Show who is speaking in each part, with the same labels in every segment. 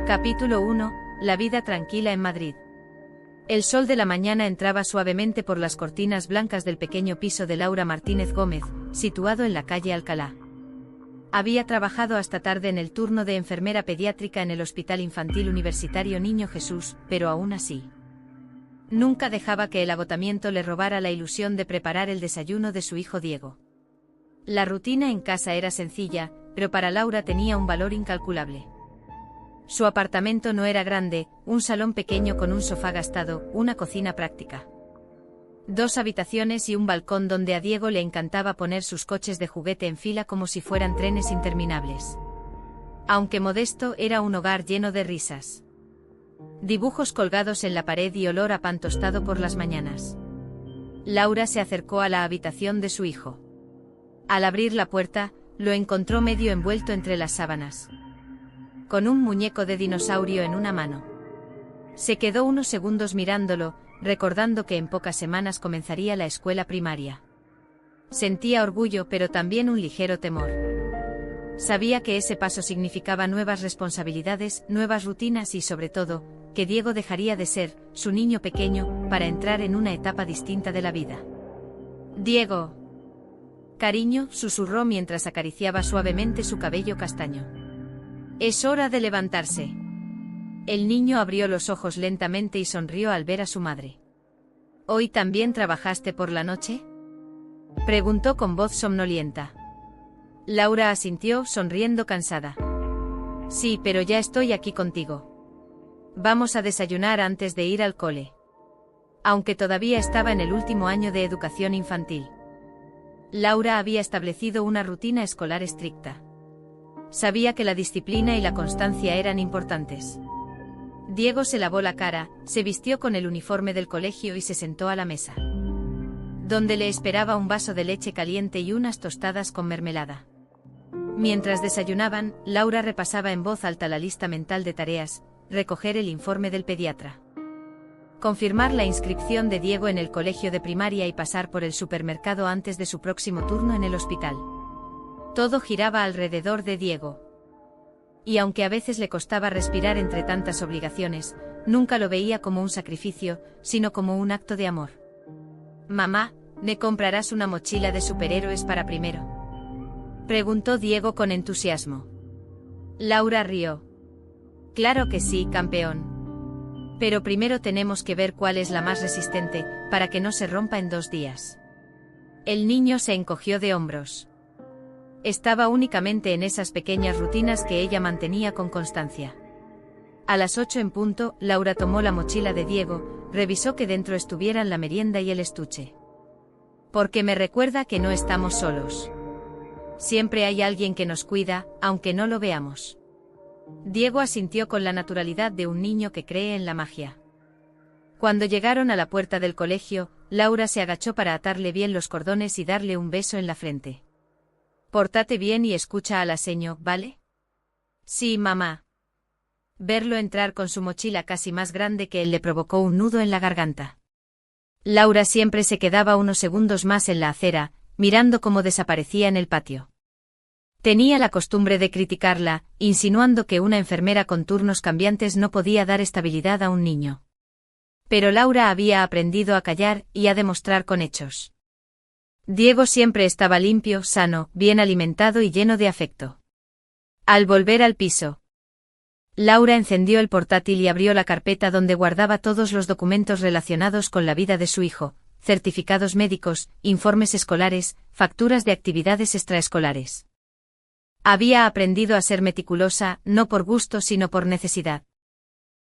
Speaker 1: Capítulo 1. La vida tranquila en Madrid. El sol de la mañana entraba suavemente por las cortinas blancas del pequeño piso de Laura Martínez Gómez, situado en la calle Alcalá. Había trabajado hasta tarde en el turno de enfermera pediátrica en el Hospital Infantil Universitario Niño Jesús, pero aún así, nunca dejaba que el agotamiento le robara la ilusión de preparar el desayuno de su hijo Diego. La rutina en casa era sencilla, pero para Laura tenía un valor incalculable. Su apartamento no era grande, un salón pequeño con un sofá gastado, una cocina práctica, 2 habitaciones y un balcón donde a Diego le encantaba poner sus coches de juguete en fila como si fueran trenes interminables. Aunque modesto, era un hogar lleno de risas, dibujos colgados en la pared y olor a pan tostado por las mañanas. Laura se acercó a la habitación de su hijo. Al abrir la puerta, lo encontró medio envuelto entre las sábanas, con un muñeco de dinosaurio en una mano. Se quedó unos segundos mirándolo, recordando que en pocas semanas comenzaría la escuela primaria. Sentía orgullo pero también un ligero temor. Sabía que ese paso significaba nuevas responsabilidades, nuevas rutinas y sobre todo, que Diego dejaría de ser su niño pequeño para entrar en una etapa distinta de la vida. «Diego. Cariño», susurró mientras acariciaba suavemente su cabello castaño. «Es hora de levantarse». El niño abrió los ojos lentamente y sonrió al ver a su madre. «¿Hoy también trabajaste por la noche?», preguntó con voz somnolienta. Laura asintió, sonriendo cansada. «Sí, pero ya estoy aquí contigo. Vamos a desayunar antes de ir al cole». Aunque todavía estaba en el último año de educación infantil, Laura había establecido una rutina escolar estricta. Sabía que la disciplina y la constancia eran importantes. Diego se lavó la cara, se vistió con el uniforme del colegio y se sentó a la mesa, donde le esperaba un vaso de leche caliente y unas tostadas con mermelada. Mientras desayunaban, Laura repasaba en voz alta la lista mental de tareas: recoger el informe del pediatra, confirmar la inscripción de Diego en el colegio de primaria y pasar por el supermercado antes de su próximo turno en el hospital. Todo giraba alrededor de Diego. Y aunque a veces le costaba respirar entre tantas obligaciones, nunca lo veía como un sacrificio, sino como un acto de amor. «Mamá, ¿me comprarás una mochila de superhéroes para primero?», preguntó Diego con entusiasmo. Laura rió. «Claro que sí, campeón. Pero primero tenemos que ver cuál es la más resistente, para que no se rompa en 2 días». El niño se encogió de hombros. Estaba únicamente en esas pequeñas rutinas que ella mantenía con constancia. A las 8 en punto, Laura tomó la mochila de Diego, revisó que dentro estuvieran la merienda y el estuche. «Porque me recuerda que no estamos solos. Siempre hay alguien que nos cuida, aunque no lo veamos». Diego asintió con la naturalidad de un niño que cree en la magia. Cuando llegaron a la puerta del colegio, Laura se agachó para atarle bien los cordones y darle un beso en la frente. «Pórtate bien y escucha a la seño, ¿vale?». «Sí, mamá». Verlo entrar con su mochila casi más grande que él le provocó un nudo en la garganta. Laura siempre se quedaba unos segundos más en la acera, mirando cómo desaparecía en el patio. Tenía la costumbre de criticarla, insinuando que una enfermera con turnos cambiantes no podía dar estabilidad a un niño. Pero Laura había aprendido a callar y a demostrar con hechos. Diego siempre estaba limpio, sano, bien alimentado y lleno de afecto. Al volver al piso, Laura encendió el portátil y abrió la carpeta donde guardaba todos los documentos relacionados con la vida de su hijo: certificados médicos, informes escolares, facturas de actividades extraescolares. Había aprendido a ser meticulosa, no por gusto sino por necesidad.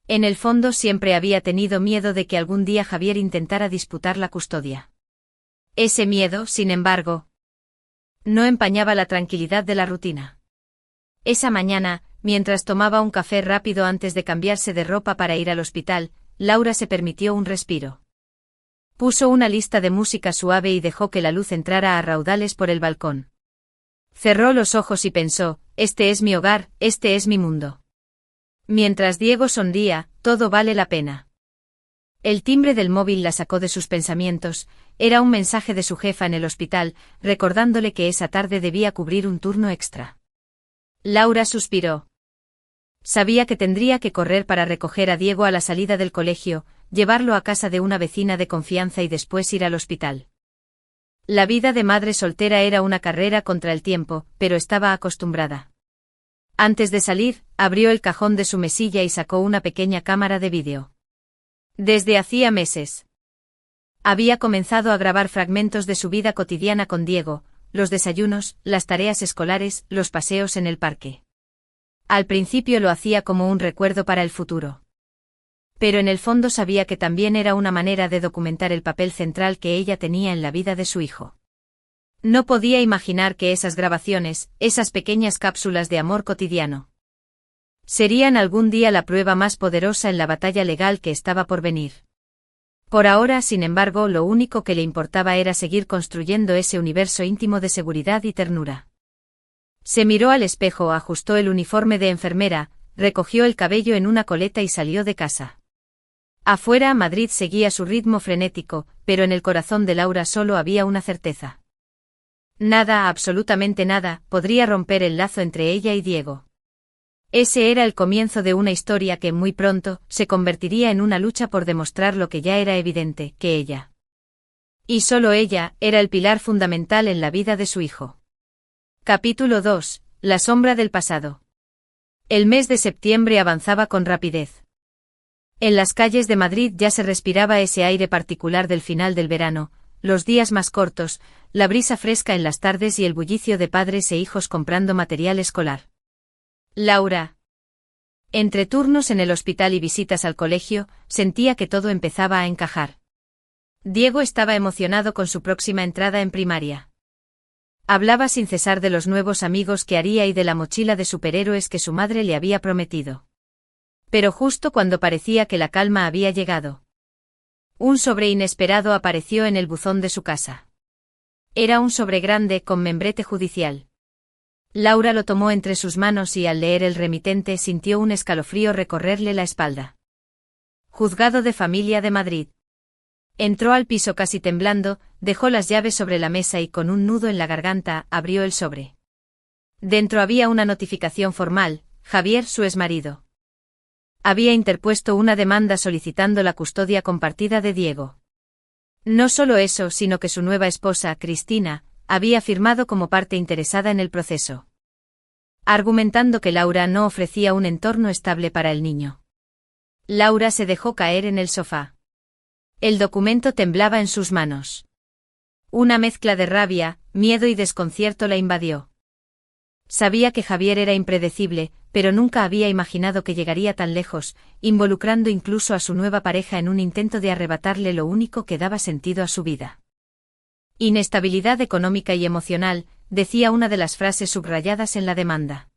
Speaker 1: En el fondo siempre había tenido miedo de que algún día Javier intentara disputar la custodia. Ese miedo, sin embargo, no empañaba la tranquilidad de la rutina. Esa mañana, mientras tomaba un café rápido antes de cambiarse de ropa para ir al hospital, Laura se permitió un respiro. Puso una lista de música suave y dejó que la luz entrara a raudales por el balcón. Cerró los ojos y pensó: «Este es mi hogar, este es mi mundo». Mientras Diego sonría, todo vale la pena. El timbre del móvil la sacó de sus pensamientos. Era un mensaje de su jefa en el hospital, recordándole que esa tarde debía cubrir un turno extra. Laura suspiró. Sabía que tendría que correr para recoger a Diego a la salida del colegio, llevarlo a casa de una vecina de confianza y después ir al hospital. La vida de madre soltera era una carrera contra el tiempo, pero estaba acostumbrada. Antes de salir, abrió el cajón de su mesilla y sacó una pequeña cámara de vídeo. Desde hacía meses había comenzado a grabar fragmentos de su vida cotidiana con Diego, los desayunos, las tareas escolares, los paseos en el parque. Al principio lo hacía como un recuerdo para el futuro. Pero en el fondo sabía que también era una manera de documentar el papel central que ella tenía en la vida de su hijo. No podía imaginar que esas grabaciones, esas pequeñas cápsulas de amor cotidiano, serían algún día la prueba más poderosa en la batalla legal que estaba por venir. Por ahora, sin embargo, lo único que le importaba era seguir construyendo ese universo íntimo de seguridad y ternura. Se miró al espejo, ajustó el uniforme de enfermera, recogió el cabello en una coleta y salió de casa. Afuera, Madrid seguía su ritmo frenético, pero en el corazón de Laura solo había una certeza. Nada, absolutamente nada, podría romper el lazo entre ella y Diego. Ese era el comienzo de una historia que muy pronto se convertiría en una lucha por demostrar lo que ya era evidente, que ella, y solo ella, era el pilar fundamental en la vida de su hijo. Capítulo 2. La sombra del pasado. El mes de septiembre avanzaba con rapidez. En las calles de Madrid ya se respiraba ese aire particular del final del verano, los días más cortos, la brisa fresca en las tardes y el bullicio de padres e hijos comprando material escolar. Laura, entre turnos en el hospital y visitas al colegio, sentía que todo empezaba a encajar. Diego estaba emocionado con su próxima entrada en primaria. Hablaba sin cesar de los nuevos amigos que haría y de la mochila de superhéroes que su madre le había prometido. Pero justo cuando parecía que la calma había llegado, un sobre inesperado apareció en el buzón de su casa. Era un sobre grande con membrete judicial. Laura lo tomó entre sus manos y al leer el remitente sintió un escalofrío recorrerle la espalda. Juzgado de Familia de Madrid. Entró al piso casi temblando, dejó las llaves sobre la mesa y con un nudo en la garganta abrió el sobre. Dentro había una notificación formal: Javier, su exmarido, había interpuesto una demanda solicitando la custodia compartida de Diego. No solo eso, sino que su nueva esposa, Cristina, había firmado como parte interesada en el proceso, argumentando que Laura no ofrecía un entorno estable para el niño. Laura se dejó caer en el sofá. El documento temblaba en sus manos. Una mezcla de rabia, miedo y desconcierto la invadió. Sabía que Javier era impredecible, pero nunca había imaginado que llegaría tan lejos, involucrando incluso a su nueva pareja en un intento de arrebatarle lo único que daba sentido a su vida. Inestabilidad económica y emocional, decía una de las frases subrayadas en la demanda.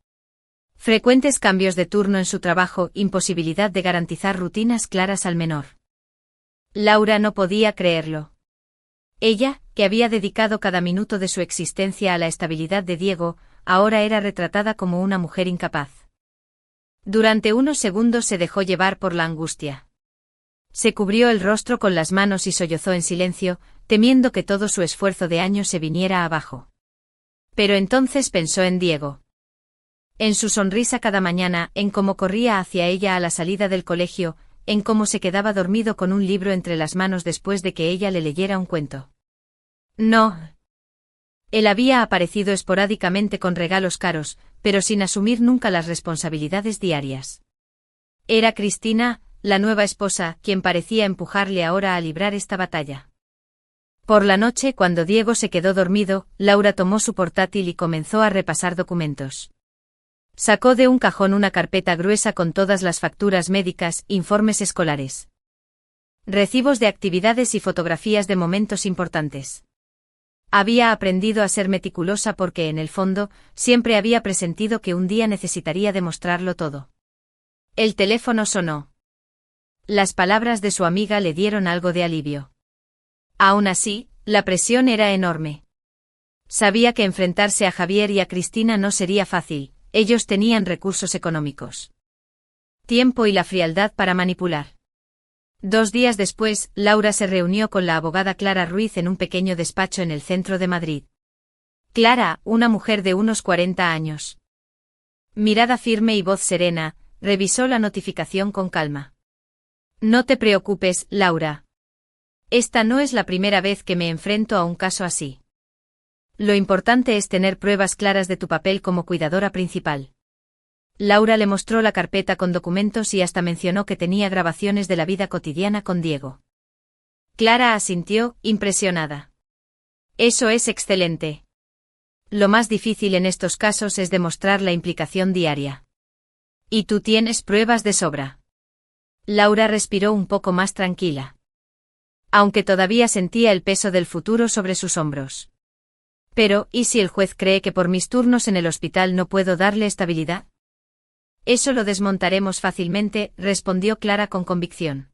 Speaker 1: Frecuentes cambios de turno en su trabajo, imposibilidad de garantizar rutinas claras al menor. Laura no podía creerlo. Ella, que había dedicado cada minuto de su existencia a la estabilidad de Diego, ahora era retratada como una mujer incapaz. Durante unos segundos se dejó llevar por la angustia. Se cubrió el rostro con las manos y sollozó en silencio, temiendo que todo su esfuerzo de años se viniera abajo. Pero entonces pensó en Diego. En su sonrisa cada mañana, en cómo corría hacia ella a la salida del colegio, en cómo se quedaba dormido con un libro entre las manos después de que ella le leyera un cuento. No. Él había aparecido esporádicamente con regalos caros, pero sin asumir nunca las responsabilidades diarias. Era Cristina, la nueva esposa, quien parecía empujarle ahora a librar esta batalla. Por la noche, cuando Diego se quedó dormido, Laura tomó su portátil y comenzó a repasar documentos. Sacó de un cajón una carpeta gruesa con todas las facturas médicas, informes escolares, recibos de actividades y fotografías de momentos importantes. Había aprendido a ser meticulosa porque en el fondo, siempre había presentido que un día necesitaría demostrarlo todo. El teléfono sonó. Las palabras de su amiga le dieron algo de alivio. Aún así, la presión era enorme. Sabía que enfrentarse a Javier y a Cristina no sería fácil. Ellos tenían recursos económicos, tiempo y la frialdad para manipular. 2 días después, Laura se reunió con la abogada Clara Ruiz en un pequeño despacho en el centro de Madrid. Clara, una mujer de unos 40 años. Mirada firme y voz serena, revisó la notificación con calma. No te preocupes, Laura. Esta no es la primera vez que me enfrento a un caso así. Lo importante es tener pruebas claras de tu papel como cuidadora principal. Laura le mostró la carpeta con documentos y hasta mencionó que tenía grabaciones de la vida cotidiana con Diego. Clara asintió, impresionada. Eso es excelente. Lo más difícil en estos casos es demostrar la implicación diaria. Y tú tienes pruebas de sobra. Laura respiró un poco más tranquila. Aunque todavía sentía el peso del futuro sobre sus hombros. Pero, ¿y si el juez cree que por mis turnos en el hospital no puedo darle estabilidad? Eso lo desmontaremos fácilmente, respondió Clara con convicción.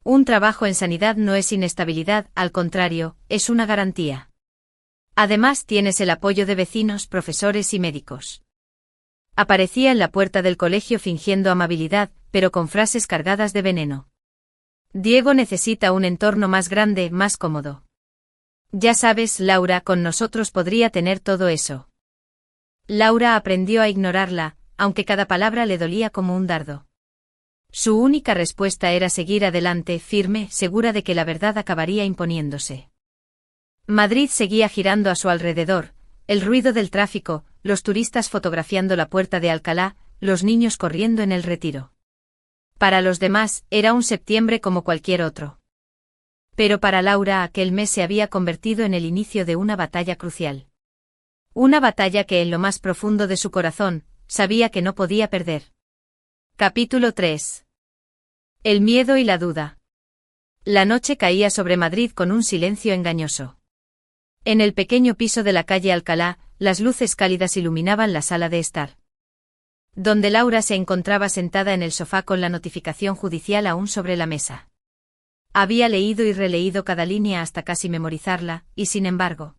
Speaker 1: Un trabajo en sanidad no es inestabilidad, al contrario, es una garantía. Además tienes el apoyo de vecinos, profesores y médicos. Aparecía en la puerta del colegio fingiendo amabilidad, pero con frases cargadas de veneno. Diego necesita un entorno más grande, más cómodo. Ya sabes, Laura, con nosotros podría tener todo eso. Laura aprendió a ignorarla, aunque cada palabra le dolía como un dardo. Su única respuesta era seguir adelante, firme, segura de que la verdad acabaría imponiéndose. Madrid seguía girando a su alrededor, el ruido del tráfico, los turistas fotografiando la puerta de Alcalá, los niños corriendo en el Retiro. Para los demás, era un septiembre como cualquier otro. Pero para Laura aquel mes se había convertido en el inicio de una batalla crucial. Una batalla que en lo más profundo de su corazón, sabía que no podía perder. Capítulo 3. El miedo y la duda. La noche caía sobre Madrid con un silencio engañoso. En el pequeño piso de la calle Alcalá, las luces cálidas iluminaban la sala de estar. Donde Laura se encontraba sentada en el sofá con la notificación judicial aún sobre la mesa. Había leído y releído cada línea hasta casi memorizarla, y sin embargo,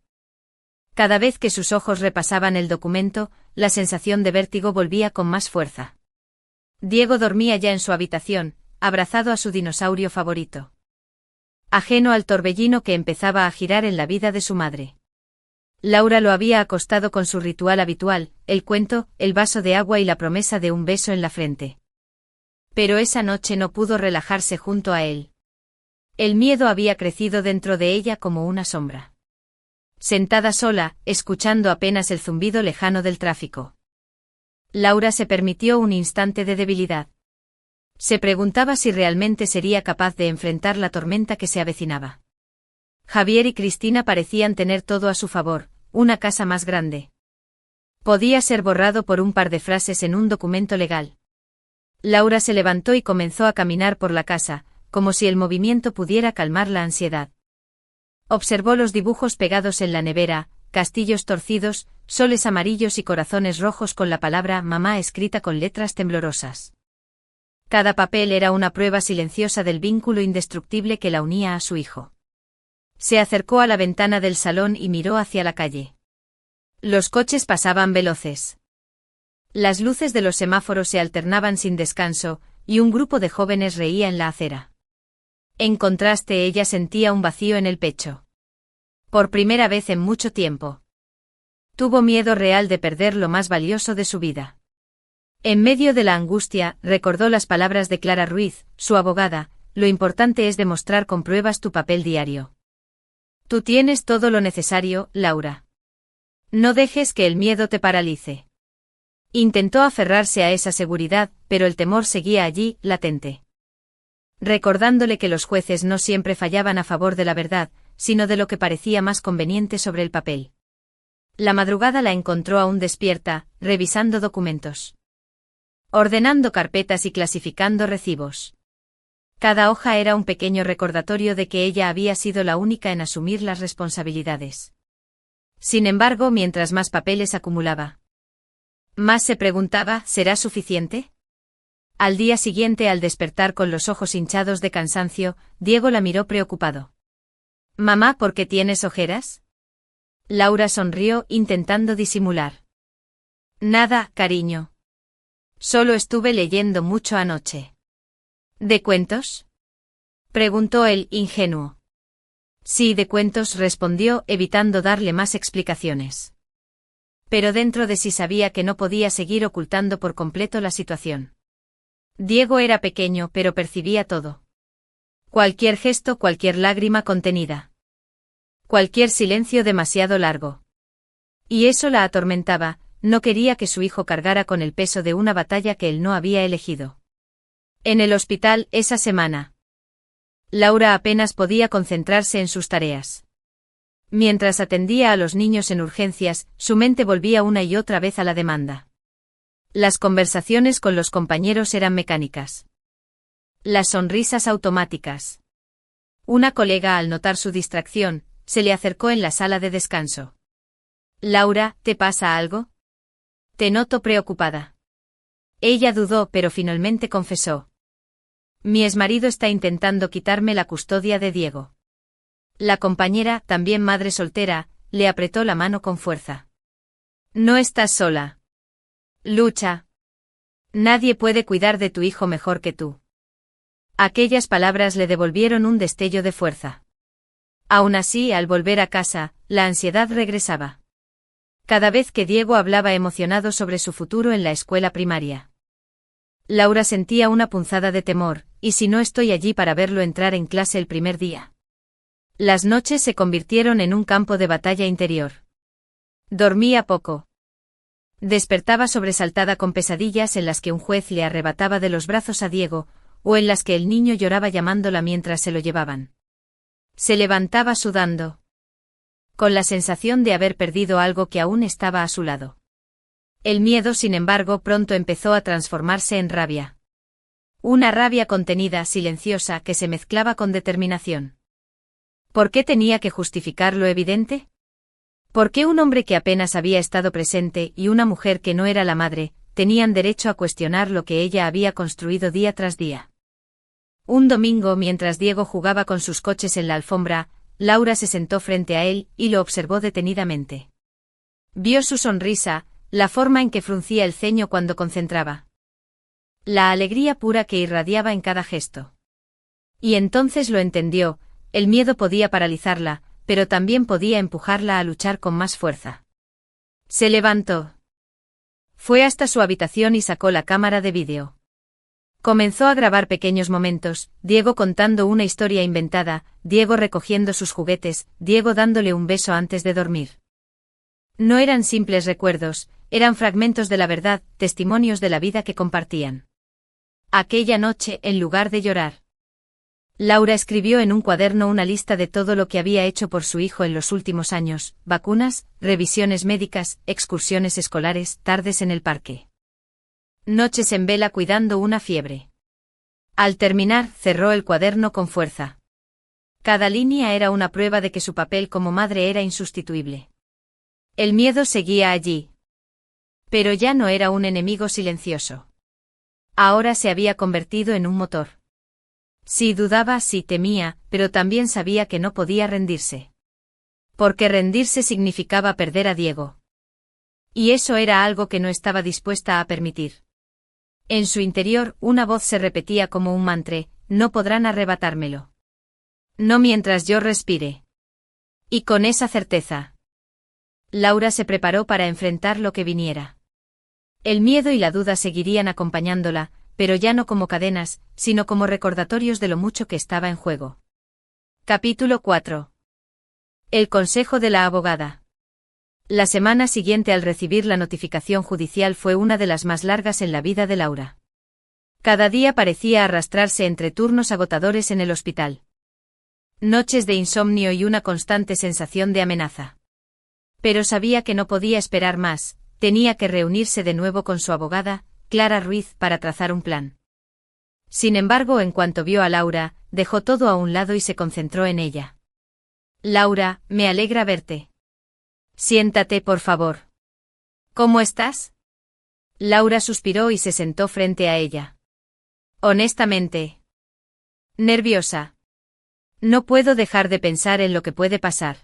Speaker 1: cada vez que sus ojos repasaban el documento, la sensación de vértigo volvía con más fuerza. Diego dormía ya en su habitación, abrazado a su dinosaurio favorito. Ajeno al torbellino que empezaba a girar en la vida de su madre. Laura lo había acostado con su ritual habitual, el cuento, el vaso de agua y la promesa de un beso en la frente. Pero esa noche no pudo relajarse junto a él. El miedo había crecido dentro de ella como una sombra. Sentada sola, escuchando apenas el zumbido lejano del tráfico. Laura se permitió un instante de debilidad. Se preguntaba si realmente sería capaz de enfrentar la tormenta que se avecinaba. Javier y Cristina parecían tener todo a su favor, una casa más grande. Podía ser borrado por un par de frases en un documento legal. Laura se levantó y comenzó a caminar por la casa, como si el movimiento pudiera calmar la ansiedad. Observó los dibujos pegados en la nevera, castillos torcidos, soles amarillos y corazones rojos con la palabra mamá escrita con letras temblorosas. Cada papel era una prueba silenciosa del vínculo indestructible que la unía a su hijo. Se acercó a la ventana del salón y miró hacia la calle. Los coches pasaban veloces. Las luces de los semáforos se alternaban sin descanso, y un grupo de jóvenes reía en la acera. En contraste, ella sentía un vacío en el pecho. Por primera vez en mucho tiempo. Tuvo miedo real de perder lo más valioso de su vida. En medio de la angustia, recordó las palabras de Clara Ruiz, su abogada: lo importante es demostrar con pruebas tu papel diario. Tú tienes todo lo necesario, Laura. No dejes que el miedo te paralice. Intentó aferrarse a esa seguridad, pero el temor seguía allí, latente. Recordándole que los jueces no siempre fallaban a favor de la verdad, sino de lo que parecía más conveniente sobre el papel. La madrugada la encontró aún despierta, revisando documentos. Ordenando carpetas y clasificando recibos. Cada hoja era un pequeño recordatorio de que ella había sido la única en asumir las responsabilidades. Sin embargo, mientras más papeles acumulaba, más se preguntaba, ¿será suficiente? Al día siguiente, al despertar con los ojos hinchados de cansancio, Diego la miró preocupado. «Mamá, ¿por qué tienes ojeras?» Laura sonrió, intentando disimular. «Nada, cariño. Solo estuve leyendo mucho anoche». «¿De cuentos?», preguntó él, ingenuo. «Sí, de cuentos», respondió, evitando darle más explicaciones. Pero dentro de sí sabía que no podía seguir ocultando por completo la situación. Diego era pequeño, pero percibía todo. Cualquier gesto, cualquier lágrima contenida. Cualquier silencio demasiado largo. Y eso la atormentaba, no quería que su hijo cargara con el peso de una batalla que él no había elegido. En el hospital, esa semana, Laura apenas podía concentrarse en sus tareas. Mientras atendía a los niños en urgencias, su mente volvía una y otra vez a la demanda. Las conversaciones con los compañeros eran mecánicas. Las sonrisas automáticas. Una colega, al notar su distracción, se le acercó en la sala de descanso. «Laura, ¿te pasa algo? Te noto preocupada». Ella dudó, pero finalmente confesó. «Mi exmarido está intentando quitarme la custodia de Diego». La compañera, también madre soltera, le apretó la mano con fuerza. «No estás sola. Lucha. Nadie puede cuidar de tu hijo mejor que tú». Aquellas palabras le devolvieron un destello de fuerza. Aún así, al volver a casa, la ansiedad regresaba. Cada vez que Diego hablaba emocionado sobre su futuro en la escuela primaria, Laura sentía una punzada de temor, ¿y si no estoy allí para verlo entrar en clase el primer día? Las noches se convirtieron en un campo de batalla interior. Dormía poco. Despertaba sobresaltada con pesadillas en las que un juez le arrebataba de los brazos a Diego, o en las que el niño lloraba llamándola mientras se lo llevaban. Se levantaba sudando, con la sensación de haber perdido algo que aún estaba a su lado. El miedo, sin embargo, pronto empezó a transformarse en rabia. Una rabia contenida, silenciosa, que se mezclaba con determinación. ¿Por qué tenía que justificar lo evidente? ¿Por qué un hombre que apenas había estado presente y una mujer que no era la madre tenían derecho a cuestionar lo que ella había construido día tras día? Un domingo, mientras Diego jugaba con sus coches en la alfombra, Laura se sentó frente a él y lo observó detenidamente. Vio su sonrisa, la forma en que fruncía el ceño cuando concentraba. La alegría pura que irradiaba en cada gesto. Y entonces lo entendió, el miedo podía paralizarla, pero también podía empujarla a luchar con más fuerza. Se levantó. Fue hasta su habitación y sacó la cámara de vídeo. Comenzó a grabar pequeños momentos, Diego contando una historia inventada, Diego recogiendo sus juguetes, Diego dándole un beso antes de dormir. No eran simples recuerdos, eran fragmentos de la verdad, testimonios de la vida que compartían. Aquella noche, en lugar de llorar, Laura escribió en un cuaderno una lista de todo lo que había hecho por su hijo en los últimos años: vacunas, revisiones médicas, excursiones escolares, tardes en el parque. Noches en vela cuidando una fiebre. Al terminar, cerró el cuaderno con fuerza. Cada línea era una prueba de que su papel como madre era insustituible. El miedo seguía allí. Pero ya no era un enemigo silencioso. Ahora se había convertido en un motor. Sí dudaba, sí temía, pero también sabía que no podía rendirse. Porque rendirse significaba perder a Diego. Y eso era algo que no estaba dispuesta a permitir. En su interior, una voz se repetía como un mantra: no podrán arrebatármelo. No mientras yo respire. Y con esa certeza, Laura se preparó para enfrentar lo que viniera. El miedo y la duda seguirían acompañándola, pero ya no como cadenas, sino como recordatorios de lo mucho que estaba en juego. Capítulo 4. El consejo de la abogada. La semana siguiente al recibir la notificación judicial fue una de las más largas en la vida de Laura. Cada día parecía arrastrarse entre turnos agotadores en el hospital. Noches de insomnio y una constante sensación de amenaza. Pero sabía que no podía esperar más, tenía que reunirse de nuevo con su abogada, Clara Ruiz, para trazar un plan. Sin embargo, en cuanto vio a Laura, dejó todo a un lado y se concentró en ella. «Laura, me alegra verte. Siéntate, por favor». «¿Cómo estás?». Laura suspiró y se sentó frente a ella. «Honestamente, nerviosa. No puedo dejar de pensar en lo que puede pasar».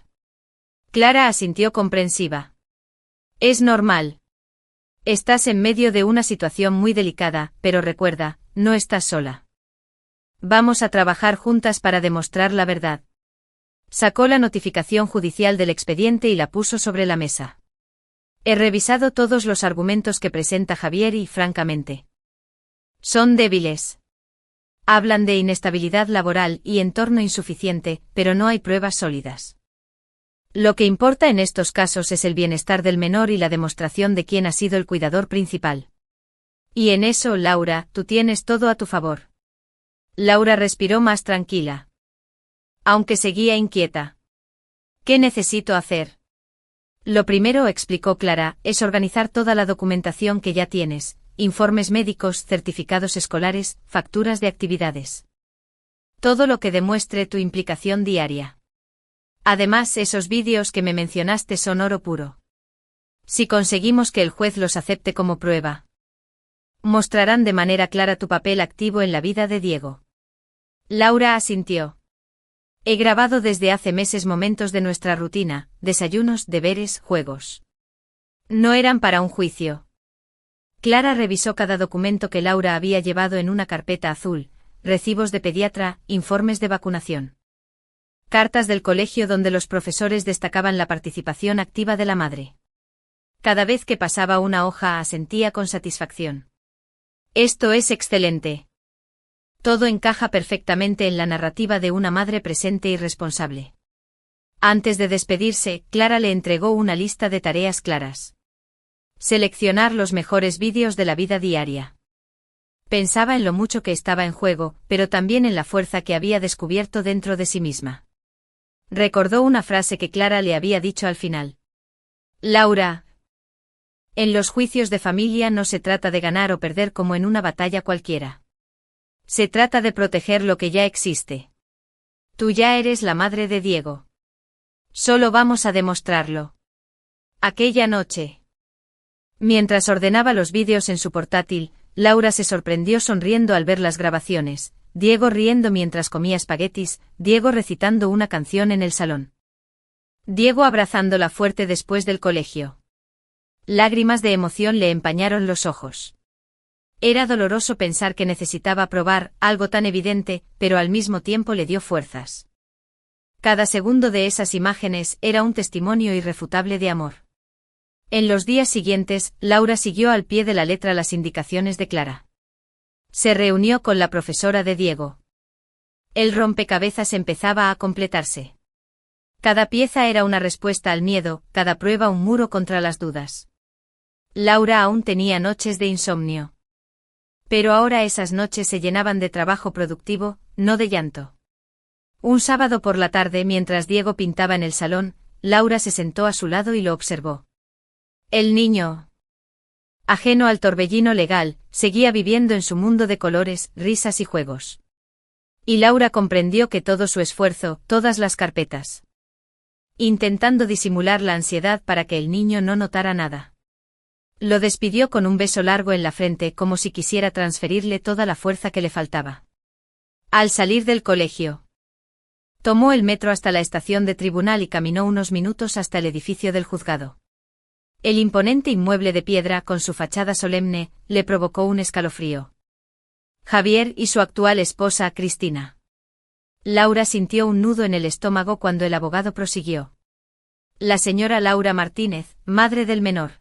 Speaker 1: Clara asintió comprensiva. «Es normal. Estás en medio de una situación muy delicada, pero recuerda, no estás sola. Vamos a trabajar juntas para demostrar la verdad». Sacó la notificación judicial del expediente y la puso sobre la mesa. «He revisado todos los argumentos que presenta Javier y, francamente, Son débiles. Hablan de inestabilidad laboral y entorno insuficiente, pero no hay pruebas sólidas. Lo que importa en estos casos es el bienestar del menor y la demostración de quién ha sido el cuidador principal. Y en eso, Laura, tú tienes todo a tu favor. Laura respiró más tranquila. Aunque seguía inquieta. ¿Qué necesito hacer? Lo primero, explicó Clara, es organizar toda la documentación que ya tienes, informes médicos, certificados escolares, facturas de actividades. Todo lo que demuestre tu implicación diaria. Además, esos vídeos que me mencionaste son oro puro. Si conseguimos que el juez los acepte como prueba, mostrarán de manera clara tu papel activo en la vida de Diego. Laura asintió. He grabado desde hace meses momentos de nuestra rutina, desayunos, deberes, juegos. No eran para un juicio. Clara revisó cada documento que Laura había llevado en una carpeta azul, recibos de pediatra, informes de vacunación. Cartas del colegio donde los profesores destacaban la participación activa de la madre. Cada vez que pasaba una hoja asentía con satisfacción. Esto es excelente. Todo encaja perfectamente en la narrativa de una madre presente y responsable. Antes de despedirse, Clara le entregó una lista de tareas claras. Seleccionar los mejores vídeos de la vida diaria. Pensaba en lo mucho que estaba en juego, pero también en la fuerza que había descubierto dentro de sí misma. Recordó una frase que Clara le había dicho al final. Laura. En los juicios de familia no se trata de ganar o perder como en una batalla cualquiera. Se trata de proteger lo que ya existe. Tú ya eres la madre de Diego. Solo vamos a demostrarlo. Aquella noche. Mientras ordenaba los vídeos en su portátil, Laura se sorprendió sonriendo al ver las grabaciones. Diego riendo mientras comía espaguetis, Diego recitando una canción en el salón. Diego abrazándola fuerte después del colegio. Lágrimas de emoción le empañaron los ojos. Era doloroso pensar que necesitaba probar algo tan evidente, pero al mismo tiempo le dio fuerzas. Cada segundo de esas imágenes era un testimonio irrefutable de amor. En los días siguientes, Laura siguió al pie de la letra las indicaciones de Clara. Se reunió con la profesora de Diego. El rompecabezas empezaba a completarse. Cada pieza era una respuesta al miedo, cada prueba un muro contra las dudas. Laura aún tenía noches de insomnio. Pero ahora esas noches se llenaban de trabajo productivo, no de llanto. Un sábado por la tarde, mientras Diego pintaba en el salón, Laura se sentó a su lado y lo observó. El niño, ajeno al torbellino legal, seguía viviendo en su mundo de colores, risas y juegos. Y Laura comprendió que todo su esfuerzo, todas las carpetas, intentando disimular la ansiedad para que el niño no notara nada. Lo despidió con un beso largo en la frente como si quisiera transferirle toda la fuerza que le faltaba. Al salir del colegio, tomó el metro hasta la estación de tribunal y caminó unos minutos hasta el edificio del juzgado. El imponente inmueble de piedra con su fachada solemne le provocó un escalofrío. Javier y su actual esposa, Cristina. Laura sintió un nudo en el estómago cuando el abogado prosiguió. La señora Laura Martínez, madre del menor.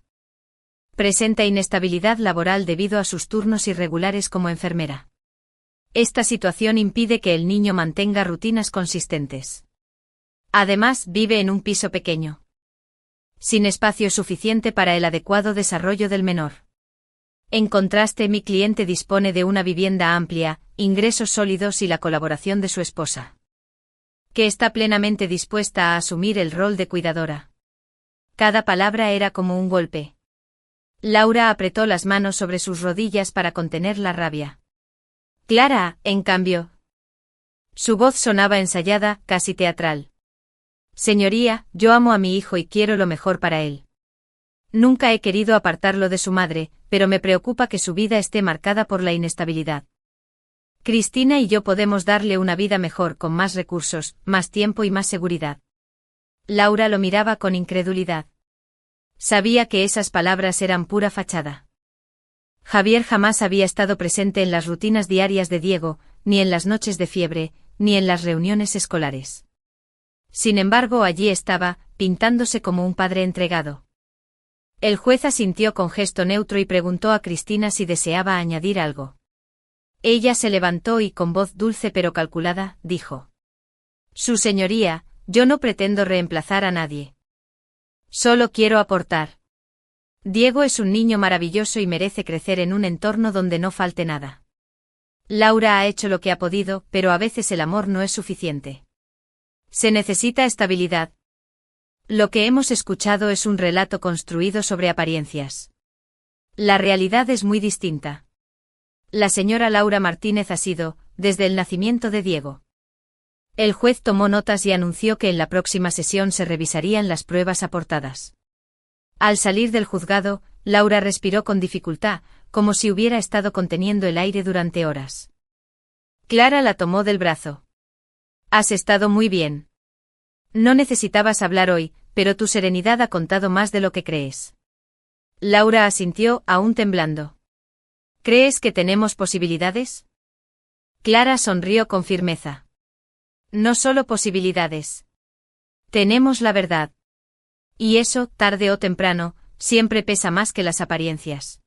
Speaker 1: Presenta inestabilidad laboral debido a sus turnos irregulares como enfermera. Esta situación impide que el niño mantenga rutinas consistentes. Además, vive en un piso pequeño, sin espacio suficiente para el adecuado desarrollo del menor. En contraste, mi cliente dispone de una vivienda amplia, ingresos sólidos y la colaboración de su esposa, que está plenamente dispuesta a asumir el rol de cuidadora. Cada palabra era como un golpe. Laura apretó las manos sobre sus rodillas para contener la rabia. Clara, en cambio. Su voz sonaba ensayada, casi teatral. Señoría, yo amo a mi hijo y quiero lo mejor para él. Nunca he querido apartarlo de su madre, pero me preocupa que su vida esté marcada por la inestabilidad. Cristina y yo podemos darle una vida mejor con más recursos, más tiempo y más seguridad. Laura lo miraba con incredulidad. Sabía que esas palabras eran pura fachada. Javier jamás había estado presente en las rutinas diarias de Diego, ni en las noches de fiebre, ni en las reuniones escolares. Sin embargo, allí estaba, pintándose como un padre entregado. El juez asintió con gesto neutro y preguntó a Cristina si deseaba añadir algo. Ella se levantó y con voz dulce pero calculada, dijo: Su señoría, yo no pretendo reemplazar a nadie. Solo quiero aportar. Diego es un niño maravilloso y merece crecer en un entorno donde no falte nada. Laura ha hecho lo que ha podido, pero a veces el amor no es suficiente. Se necesita estabilidad. Lo que hemos escuchado es un relato construido sobre apariencias. La realidad es muy distinta. La señora Laura Martínez ha sido, desde el nacimiento de Diego. El juez tomó notas y anunció que en la próxima sesión se revisarían las pruebas aportadas. Al salir del juzgado, Laura respiró con dificultad, como si hubiera estado conteniendo el aire durante horas. Clara la tomó del brazo. Has estado muy bien. No necesitabas hablar hoy, pero tu serenidad ha contado más de lo que crees. Laura asintió, aún temblando. ¿Crees que tenemos posibilidades? Clara sonrió con firmeza. No solo posibilidades. Tenemos la verdad. Y eso, tarde o temprano, siempre pesa más que las apariencias.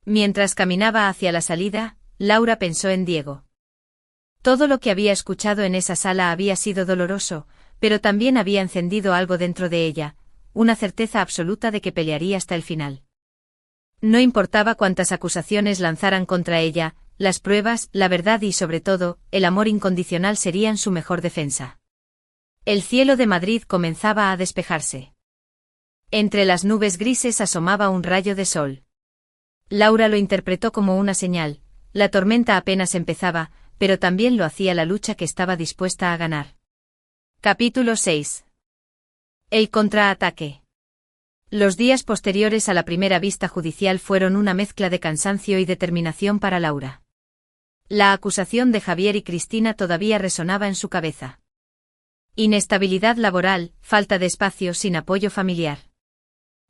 Speaker 1: Mientras caminaba hacia la salida, Laura pensó en Diego. Todo lo que había escuchado en esa sala había sido doloroso, pero también había encendido algo dentro de ella, una certeza absoluta de que pelearía hasta el final. No importaba cuántas acusaciones lanzaran contra ella, las pruebas, la verdad y sobre todo, el amor incondicional serían su mejor defensa. El cielo de Madrid comenzaba a despejarse. Entre las nubes grises asomaba un rayo de sol. Laura lo interpretó como una señal, la tormenta apenas empezaba, pero también lo hacía la lucha que estaba dispuesta a ganar. Capítulo 6. El contraataque. Los días posteriores a la primera vista judicial fueron una mezcla de cansancio y determinación para Laura. La acusación de Javier y Cristina todavía resonaba en su cabeza. Inestabilidad laboral, falta de espacio sin apoyo familiar.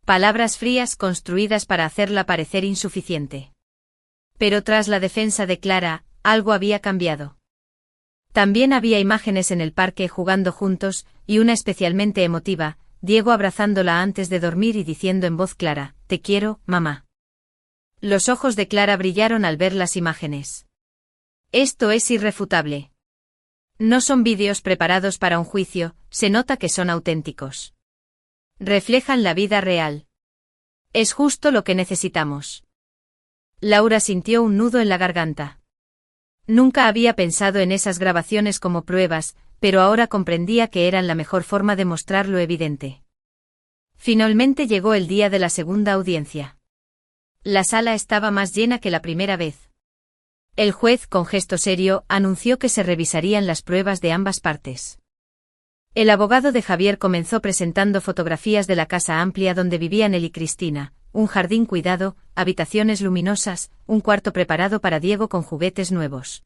Speaker 1: Palabras frías construidas para hacerla parecer insuficiente. Pero tras la defensa de Clara, algo había cambiado. También había imágenes en el parque jugando juntos, y una especialmente emotiva, Diego abrazándola antes de dormir y diciendo en voz clara: «Te quiero, mamá». Los ojos de Clara brillaron al ver las imágenes. Esto es irrefutable. No son vídeos preparados para un juicio, se nota que son auténticos. Reflejan la vida real. Es justo lo que necesitamos. Laura sintió un nudo en la garganta. Nunca había pensado en esas grabaciones como pruebas, pero ahora comprendía que eran la mejor forma de mostrar lo evidente. Finalmente llegó el día de la segunda audiencia. La sala estaba más llena que la primera vez. El juez, con gesto serio, anunció que se revisarían las pruebas de ambas partes. El abogado de Javier comenzó presentando fotografías de la casa amplia donde vivían él y Cristina, un jardín cuidado, habitaciones luminosas, un cuarto preparado para Diego con juguetes nuevos.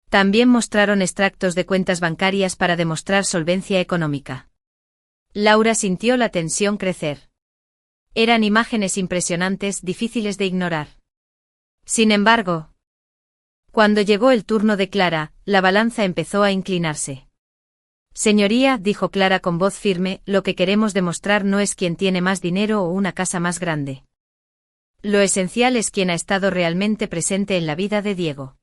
Speaker 1: También mostraron extractos de cuentas bancarias para demostrar solvencia económica. Laura sintió la tensión crecer. Eran imágenes impresionantes, difíciles de ignorar. Sin embargo, cuando llegó el turno de Clara, la balanza empezó a inclinarse. «Señoría», dijo Clara con voz firme, «lo que queremos demostrar no es quién tiene más dinero o una casa más grande. Lo esencial es quién ha estado realmente presente en la vida de Diego».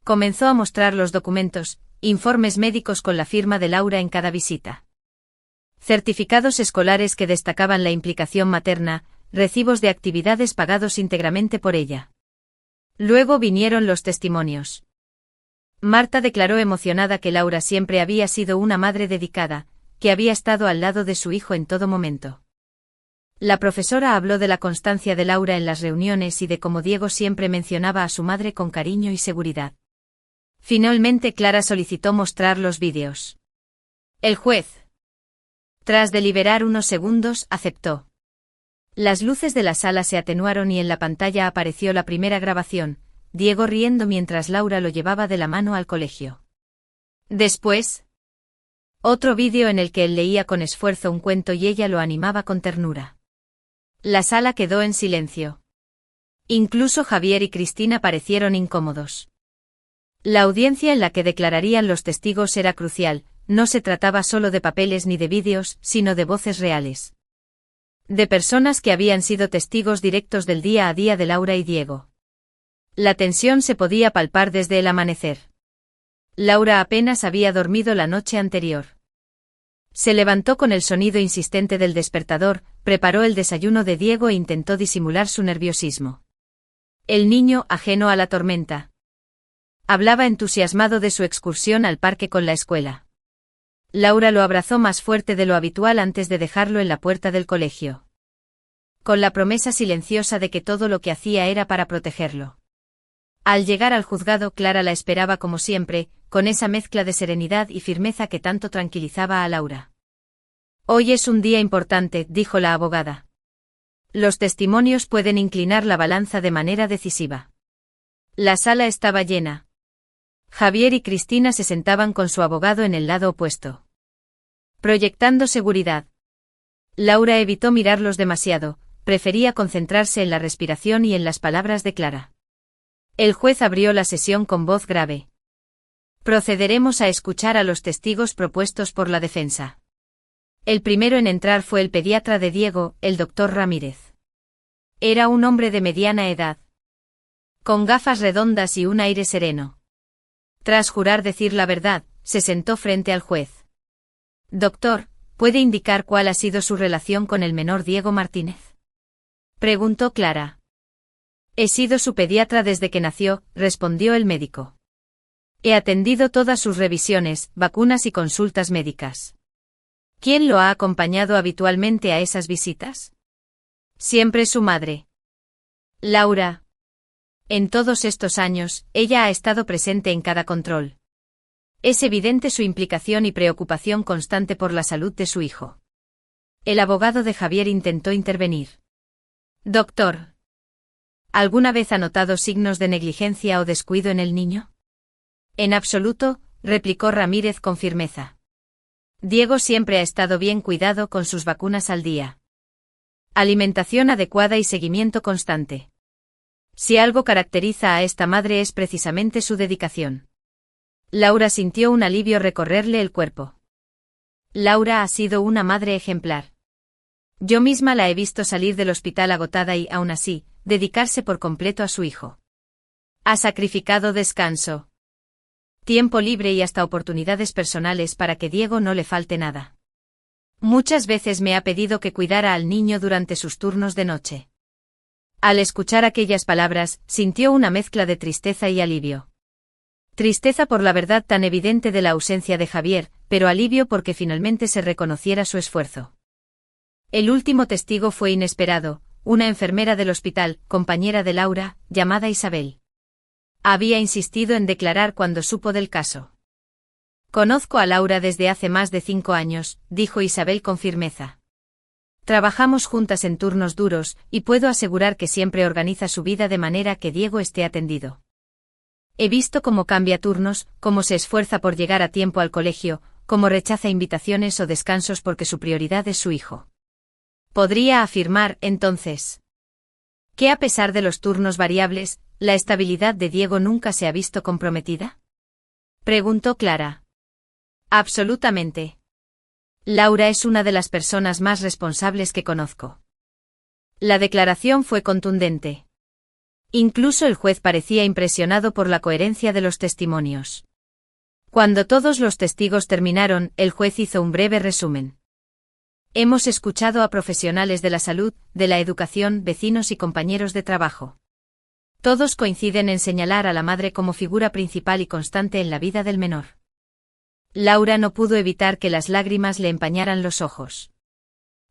Speaker 1: Comenzó a mostrar los documentos, informes médicos con la firma de Laura en cada visita. Certificados escolares que destacaban la implicación materna, recibos de actividades pagados íntegramente por ella. Luego vinieron los testimonios. Marta declaró emocionada que Laura siempre había sido una madre dedicada, que había estado al lado de su hijo en todo momento. La profesora habló de la constancia de Laura en las reuniones y de cómo Diego siempre mencionaba a su madre con cariño y seguridad. Finalmente Clara solicitó mostrar los vídeos. El juez, tras deliberar unos segundos, aceptó. Las luces de la sala se atenuaron y en la pantalla apareció la primera grabación, Diego riendo mientras Laura lo llevaba de la mano al colegio. Después, otro vídeo en el que él leía con esfuerzo un cuento y ella lo animaba con ternura. La sala quedó en silencio. Incluso Javier y Cristina parecieron incómodos. La audiencia en la que declararían los testigos era crucial, no se trataba solo de papeles ni de vídeos, sino de voces reales. De personas que habían sido testigos directos del día a día de Laura y Diego. La tensión se podía palpar desde el amanecer. Laura apenas había dormido la noche anterior. Se levantó con el sonido insistente del despertador, preparó el desayuno de Diego e intentó disimular su nerviosismo. El niño, ajeno a la tormenta, hablaba entusiasmado de su excursión al parque con la escuela. Laura lo abrazó más fuerte de lo habitual antes de dejarlo en la puerta del colegio, con la promesa silenciosa de que todo lo que hacía era para protegerlo. Al llegar al juzgado, Clara la esperaba como siempre, con esa mezcla de serenidad y firmeza que tanto tranquilizaba a Laura. «Hoy es un día importante», dijo la abogada. «Los testimonios pueden inclinar la balanza de manera decisiva». La sala estaba llena. Javier y Cristina se sentaban con su abogado en el lado opuesto, proyectando seguridad. Laura evitó mirarlos demasiado, prefería concentrarse en la respiración y en las palabras de Clara. El juez abrió la sesión con voz grave. «Procederemos a escuchar a los testigos propuestos por la defensa». El primero en entrar fue el pediatra de Diego, el doctor Ramírez. Era un hombre de mediana edad, con gafas redondas y un aire sereno. Tras jurar decir la verdad, se sentó frente al juez. «Doctor, ¿puede indicar cuál ha sido su relación con el menor Diego Martínez?», preguntó Clara. «He sido su pediatra desde que nació», respondió el médico. «He atendido todas sus revisiones, vacunas y consultas médicas». «¿Quién lo ha acompañado habitualmente a esas visitas?». «Siempre su madre, Laura. En todos estos años, ella ha estado presente en cada control. Es evidente su implicación y preocupación constante por la salud de su hijo». El abogado de Javier intentó intervenir. «Doctor, ¿alguna vez ha notado signos de negligencia o descuido en el niño?». «En absoluto», replicó Ramírez con firmeza. «Diego siempre ha estado bien cuidado con sus vacunas al día. Alimentación adecuada y seguimiento constante. Si algo caracteriza a esta madre es precisamente su dedicación». Laura sintió un alivio recorrerle el cuerpo. Laura ha sido una madre ejemplar. Yo misma la he visto salir del hospital agotada y, aún así, dedicarse por completo a su hijo. Ha sacrificado descanso, tiempo libre y hasta oportunidades personales para que Diego no le falte nada. Muchas veces me ha pedido que cuidara al niño durante sus turnos de noche». Al escuchar aquellas palabras, sintió una mezcla de tristeza y alivio. Tristeza por la verdad tan evidente de la ausencia de Javier, pero alivio porque finalmente se reconociera su esfuerzo. El último testigo fue inesperado, una enfermera del hospital, compañera de Laura, llamada Isabel. Había insistido en declarar cuando supo del caso. «Conozco a Laura desde hace más de 5 años», dijo Isabel con firmeza. «Trabajamos juntas en turnos duros, y puedo asegurar que siempre organiza su vida de manera que Diego esté atendido. He visto cómo cambia turnos, cómo se esfuerza por llegar a tiempo al colegio, cómo rechaza invitaciones o descansos porque su prioridad es su hijo». Podría afirmar, entonces, que a pesar de los turnos variables, la estabilidad de Diego nunca se ha visto comprometida. Preguntó Clara. Absolutamente. Laura es una de las personas más responsables que conozco. La declaración fue contundente. Incluso el juez parecía impresionado por la coherencia de los testimonios. Cuando todos los testigos terminaron, el juez hizo un breve resumen. Hemos escuchado a profesionales de la salud, de la educación, vecinos y compañeros de trabajo. Todos coinciden en señalar a la madre como figura principal y constante en la vida del menor. Laura no pudo evitar que las lágrimas le empañaran los ojos.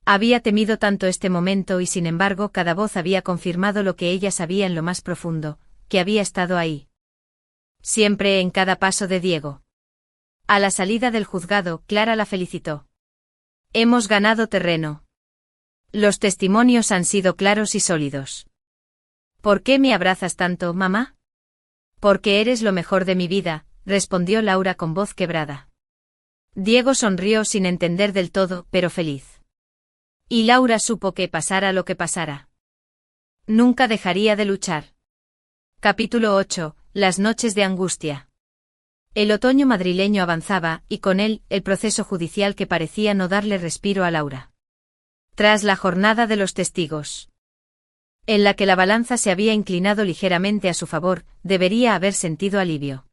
Speaker 1: Había temido tanto este momento y sin embargo cada voz había confirmado lo que ella sabía en lo más profundo, que había estado ahí. Siempre en cada paso de Diego. A la salida del juzgado, Clara la felicitó. Hemos ganado terreno. Los testimonios han sido claros y sólidos. ¿Por qué me abrazas tanto, mamá? Porque eres lo mejor de mi vida, respondió Laura con voz quebrada. Diego sonrió sin entender del todo, pero feliz. Y Laura supo que pasara lo que pasara, nunca dejaría de luchar. Capítulo 8. Las noches de angustia. El otoño madrileño avanzaba, y con él, el proceso judicial que parecía no darle respiro a Laura. Tras la jornada de los testigos, en la que la balanza se había inclinado ligeramente a su favor, debería haber sentido alivio.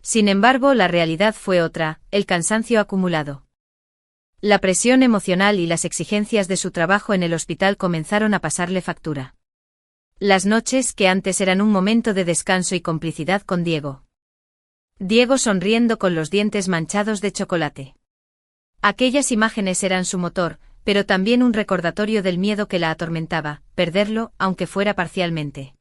Speaker 1: Sin embargo, la realidad fue otra, el cansancio acumulado. La presión emocional y las exigencias de su trabajo en el hospital comenzaron a pasarle factura. Las noches, que antes eran un momento de descanso y complicidad con Diego. Diego sonriendo con los dientes manchados de chocolate. Aquellas imágenes eran su motor, pero también un recordatorio del miedo que la atormentaba, perderlo, aunque fuera parcialmente.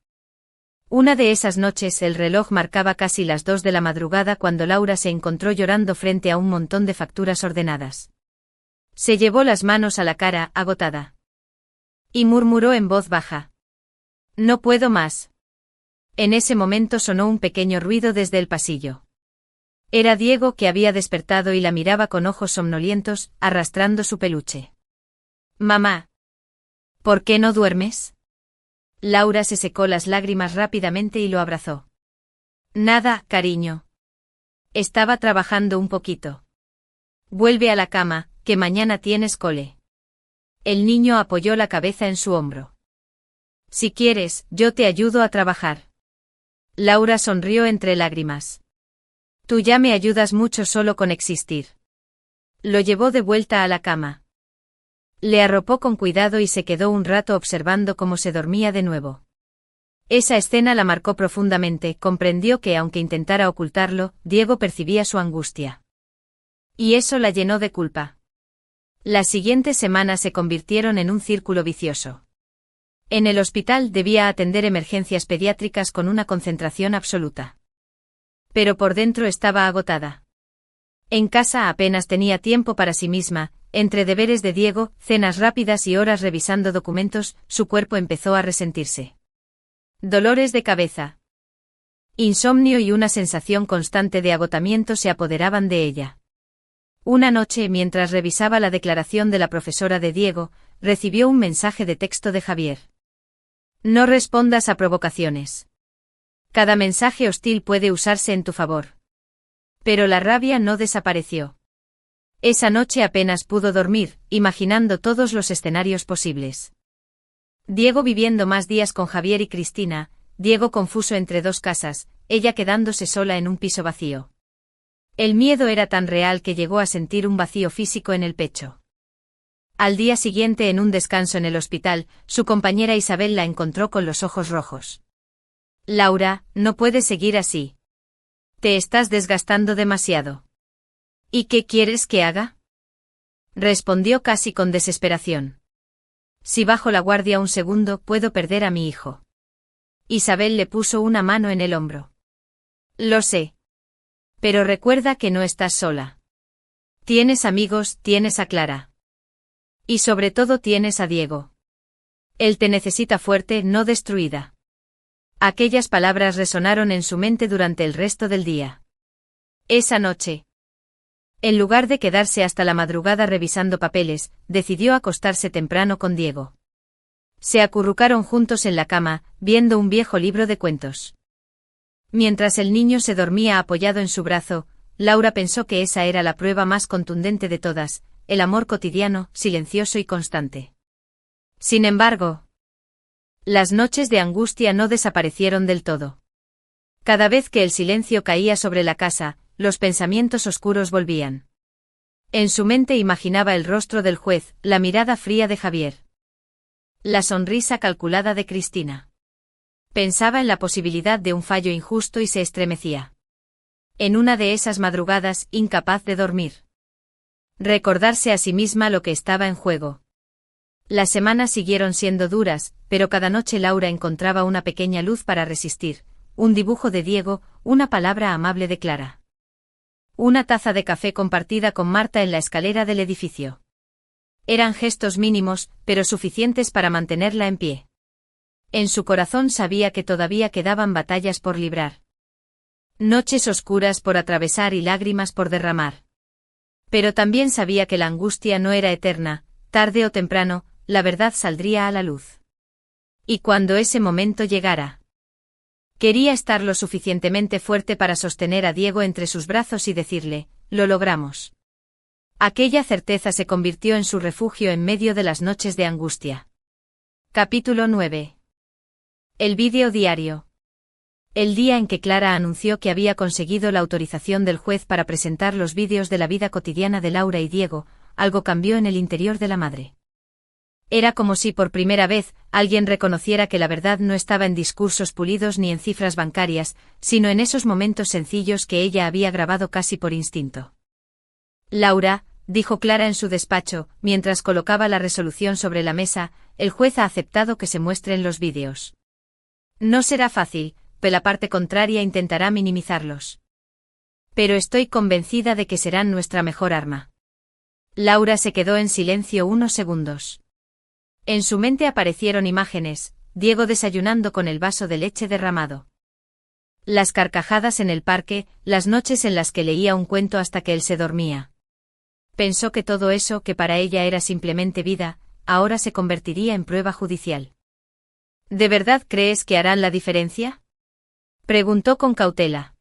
Speaker 1: Una de esas noches el reloj marcaba casi las 2 de la madrugada cuando Laura se encontró llorando frente a un montón de facturas ordenadas. Se llevó las manos a la cara, agotada. Y murmuró en voz baja: «No puedo más». En ese momento sonó un pequeño ruido desde el pasillo. Era Diego, que había despertado y la miraba con ojos somnolientos, arrastrando su peluche. «Mamá. ¿Por qué no duermes?». Laura se secó las lágrimas rápidamente y lo abrazó. «Nada, cariño. Estaba trabajando un poquito. Vuelve a la cama, que mañana tienes cole». El niño apoyó la cabeza en su hombro. «Si quieres, yo te ayudo a trabajar». Laura sonrió entre lágrimas. «Tú ya me ayudas mucho solo con existir». Lo llevó de vuelta a la cama. Le arropó con cuidado y se quedó un rato observando cómo se dormía de nuevo. Esa escena la marcó profundamente, comprendió que aunque intentara ocultarlo, Diego percibía su angustia. Y eso la llenó de culpa. Las siguientes semanas se convirtieron en un círculo vicioso. En el hospital debía atender emergencias pediátricas con una concentración absoluta. Pero por dentro estaba agotada. En casa apenas tenía tiempo para sí misma, entre deberes de Diego, cenas rápidas y horas revisando documentos, su cuerpo empezó a resentirse. Dolores de cabeza, insomnio y una sensación constante de agotamiento se apoderaban de ella. Una noche, mientras revisaba la declaración de la profesora de Diego, recibió un mensaje de texto de Javier. «No respondas a provocaciones. Cada mensaje hostil puede usarse en tu favor». Pero la rabia no desapareció. Esa noche apenas pudo dormir, imaginando todos los escenarios posibles. Diego viviendo más días con Javier y Cristina, Diego confuso entre dos casas, ella quedándose sola en un piso vacío. El miedo era tan real que llegó a sentir un vacío físico en el pecho. Al día siguiente, en un descanso en el hospital, su compañera Isabel la encontró con los ojos rojos. «Laura, no puedes seguir así. Te estás desgastando demasiado». «¿Y qué quieres que haga?», respondió casi con desesperación. «Si bajo la guardia un segundo, puedo perder a mi hijo». Isabel le puso una mano en el hombro. «Lo sé. Pero recuerda que no estás sola. Tienes amigos, tienes a Clara. Y sobre todo tienes a Diego. Él te necesita fuerte, no destruida». Aquellas palabras resonaron en su mente durante el resto del día. Esa noche, en lugar de quedarse hasta la madrugada revisando papeles, decidió acostarse temprano con Diego. Se acurrucaron juntos en la cama, viendo un viejo libro de cuentos. Mientras el niño se dormía apoyado en su brazo, Laura pensó que esa era la prueba más contundente de todas, el amor cotidiano, silencioso y constante. Sin embargo, las noches de angustia no desaparecieron del todo. Cada vez que el silencio caía sobre la casa, los pensamientos oscuros volvían. En su mente imaginaba el rostro del juez, la mirada fría de Javier, la sonrisa calculada de Cristina. Pensaba en la posibilidad de un fallo injusto y se estremecía. En una de esas madrugadas, incapaz de dormir. Recordarse a sí misma lo que estaba en juego. Las semanas siguieron siendo duras, pero cada noche Laura encontraba una pequeña luz para resistir, un dibujo de Diego, una palabra amable de Clara. Una taza de café compartida con Marta en la escalera del edificio. Eran gestos mínimos, pero suficientes para mantenerla en pie. En su corazón sabía que todavía quedaban batallas por librar. Noches oscuras por atravesar y lágrimas por derramar. Pero también sabía que la angustia no era eterna, tarde o temprano, la verdad saldría a la luz. Y cuando ese momento llegara, quería estar lo suficientemente fuerte para sostener a Diego entre sus brazos y decirle, «Lo logramos». Aquella certeza se convirtió en su refugio en medio de las noches de angustia. Capítulo 9. El vídeo diario. El día en que Clara anunció que había conseguido la autorización del juez para presentar los vídeos de la vida cotidiana de Laura y Diego, algo cambió en el interior de la madre. Era como si por primera vez alguien reconociera que la verdad no estaba en discursos pulidos ni en cifras bancarias, sino en esos momentos sencillos que ella había grabado casi por instinto. Laura, dijo Clara en su despacho, mientras colocaba la resolución sobre la mesa, el juez ha aceptado que se muestren los vídeos. No será fácil, pero la parte contraria intentará minimizarlos. Pero estoy convencida de que serán nuestra mejor arma. Laura se quedó en silencio unos segundos. En su mente aparecieron imágenes, Diego desayunando con el vaso de leche derramado. Las carcajadas en el parque, las noches en las que leía un cuento hasta que él se dormía. Pensó que todo eso que para ella era simplemente vida, ahora se convertiría en prueba judicial. ¿De verdad crees que harán la diferencia?, preguntó con cautela.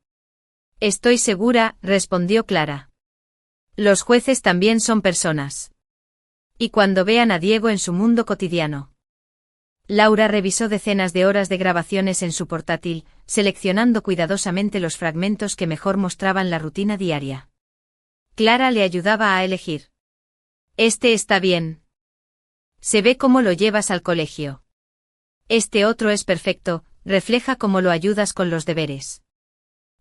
Speaker 1: Estoy segura, respondió Clara. Los jueces también son personas. Y cuando vean a Diego en su mundo cotidiano. Laura revisó decenas de horas de grabaciones en su portátil, seleccionando cuidadosamente los fragmentos que mejor mostraban la rutina diaria. Clara le ayudaba a elegir. Este está bien. Se ve cómo lo llevas al colegio. Este otro es perfecto, refleja cómo lo ayudas con los deberes.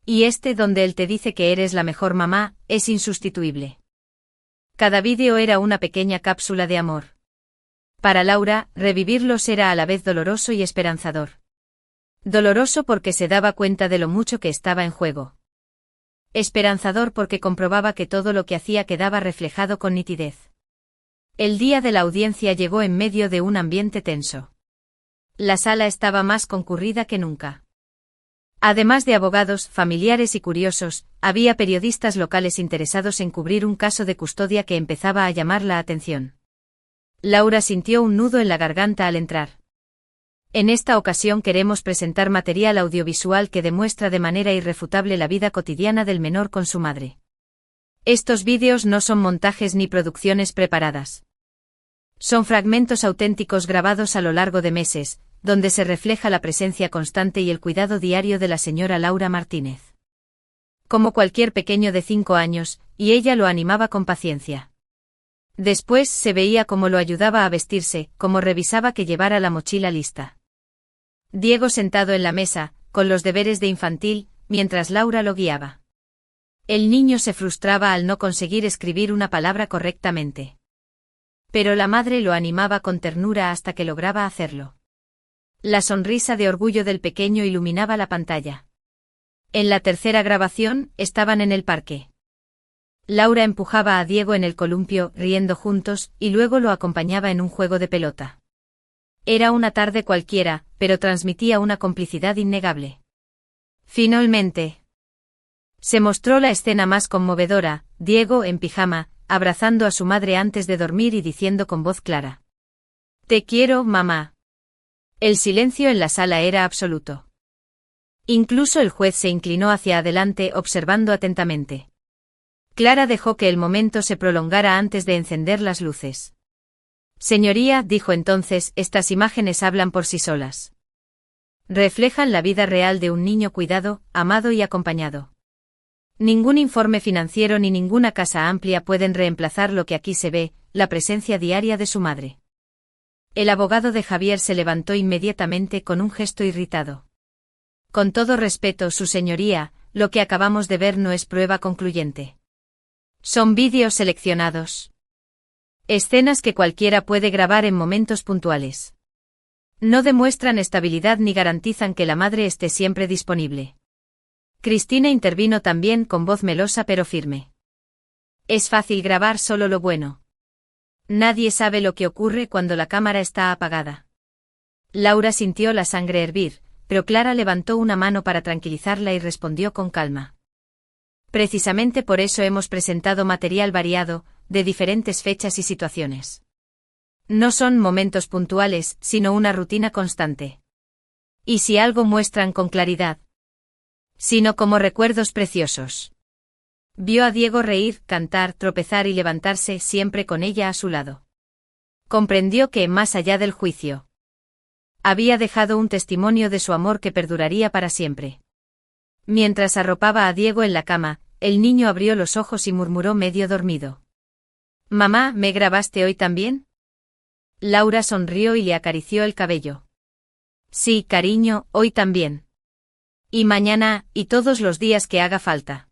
Speaker 1: Y este donde él te dice que eres la mejor mamá, es insustituible. Cada vídeo era una pequeña cápsula de amor. Para Laura, revivirlos era a la vez doloroso y esperanzador. Doloroso porque se daba cuenta de lo mucho que estaba en juego. Esperanzador porque comprobaba que todo lo que hacía quedaba reflejado con nitidez. El día de la audiencia llegó en medio de un ambiente tenso. La sala estaba más concurrida que nunca. Además de abogados, familiares y curiosos, había periodistas locales interesados en cubrir un caso de custodia que empezaba a llamar la atención. Laura sintió un nudo en la garganta al entrar. En esta ocasión queremos presentar material audiovisual que demuestra de manera irrefutable la vida cotidiana del menor con su madre. Estos vídeos no son montajes ni producciones preparadas. Son fragmentos auténticos grabados a lo largo de meses, donde se refleja la presencia constante y el cuidado diario de la señora Laura Martínez. Como cualquier pequeño de 5 años, y ella lo animaba con paciencia. Después se veía cómo lo ayudaba a vestirse, cómo revisaba que llevara la mochila lista. Diego sentado en la mesa, con los deberes de infantil, mientras Laura lo guiaba. El niño se frustraba al no conseguir escribir una palabra correctamente. Pero la madre lo animaba con ternura hasta que lograba hacerlo. La sonrisa de orgullo del pequeño iluminaba la pantalla. En la tercera grabación, estaban en el parque. Laura empujaba a Diego en el columpio, riendo juntos, y luego lo acompañaba en un juego de pelota. Era una tarde cualquiera, pero transmitía una complicidad innegable. Finalmente, se mostró la escena más conmovedora, Diego en pijama, abrazando a su madre antes de dormir y diciendo con voz clara: «Te quiero, mamá». El silencio en la sala era absoluto. Incluso el juez se inclinó hacia adelante observando atentamente. Clara dejó que el momento se prolongara antes de encender las luces. «Señoría», dijo entonces, «estas imágenes hablan por sí solas. Reflejan la vida real de un niño cuidado, amado y acompañado. Ningún informe financiero ni ninguna casa amplia pueden reemplazar lo que aquí se ve, la presencia diaria de su madre». El abogado de Javier se levantó inmediatamente con un gesto irritado. «Con todo respeto, su señoría, lo que acabamos de ver no es prueba concluyente. Son vídeos seleccionados. Escenas que cualquiera puede grabar en momentos puntuales. No demuestran estabilidad ni garantizan que la madre esté siempre disponible». Cristina intervino también con voz melosa pero firme. «Es fácil grabar solo lo bueno. Nadie sabe lo que ocurre cuando la cámara está apagada». Laura sintió la sangre hervir, pero Clara levantó una mano para tranquilizarla y respondió con calma: «Precisamente por eso hemos presentado material variado, de diferentes fechas y situaciones. No son momentos puntuales, sino una rutina constante. Y si algo muestran con claridad, sino como recuerdos preciosos». Vio a Diego reír, cantar, tropezar y levantarse, siempre con ella a su lado. Comprendió que, más allá del juicio, Había dejado un testimonio de su amor que perduraría para siempre. Mientras arropaba a Diego en la cama, el niño abrió los ojos y murmuró medio dormido. «Mamá, ¿me grabaste hoy también?» Laura sonrió y le acarició el cabello. «Sí, cariño, hoy también. Y mañana, y todos los días que haga falta».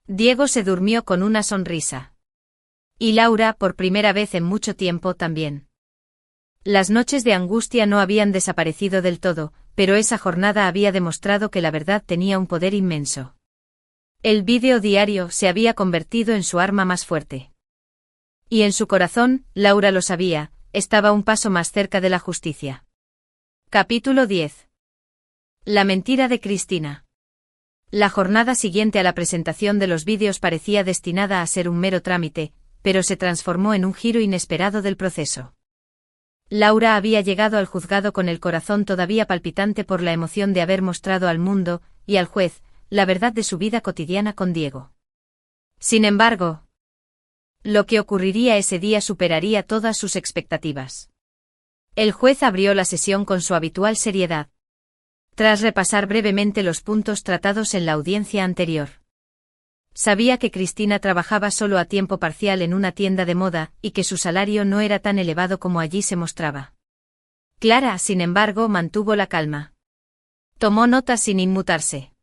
Speaker 1: Diego se durmió con una sonrisa. Y Laura, por primera vez en mucho tiempo, también. Las noches de angustia no habían desaparecido del todo, pero esa jornada había demostrado que la verdad tenía un poder inmenso. El vídeo diario se había convertido en su arma más fuerte. Y en su corazón, Laura lo sabía, estaba un paso más cerca de la justicia. Capítulo 10. La mentira de Cristina. La jornada siguiente a la presentación de los vídeos parecía destinada a ser un mero trámite, pero se transformó en un giro inesperado del proceso. Laura había llegado al juzgado con el corazón todavía palpitante por la emoción de haber mostrado al mundo, y al juez, la verdad de su vida cotidiana con Diego. Sin embargo, lo que ocurriría ese día superaría todas sus expectativas. El juez abrió la sesión con su habitual seriedad. Tras repasar brevemente los puntos tratados en la audiencia anterior. Sabía que Cristina trabajaba solo a tiempo parcial en una tienda de moda y que su salario no era tan elevado como allí se mostraba. Clara, sin embargo, mantuvo la calma. Tomó notas sin inmutarse.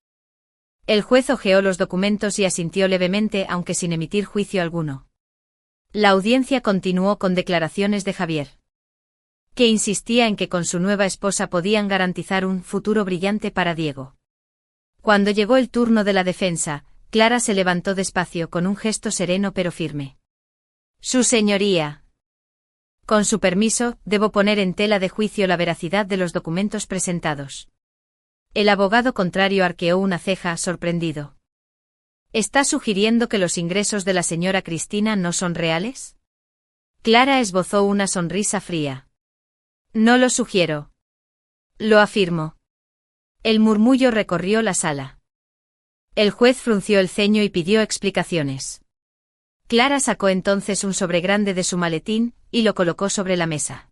Speaker 1: El juez hojeó los documentos y asintió levemente, aunque sin emitir juicio alguno. La audiencia continuó con declaraciones de Javier, que insistía en que con su nueva esposa podían garantizar un futuro brillante para Diego. Cuando llegó el turno de la defensa, Clara se levantó despacio con un gesto sereno pero firme. Su señoría. Con su permiso, debo poner en tela de juicio la veracidad de los documentos presentados. El abogado contrario arqueó una ceja, sorprendido. ¿Está sugiriendo que los ingresos de la señora Cristina no son reales? Clara esbozó una sonrisa fría. No lo sugiero. Lo afirmo. El murmullo recorrió la sala. El juez frunció el ceño y pidió explicaciones. Clara sacó entonces un sobre grande de su maletín y lo colocó sobre la mesa.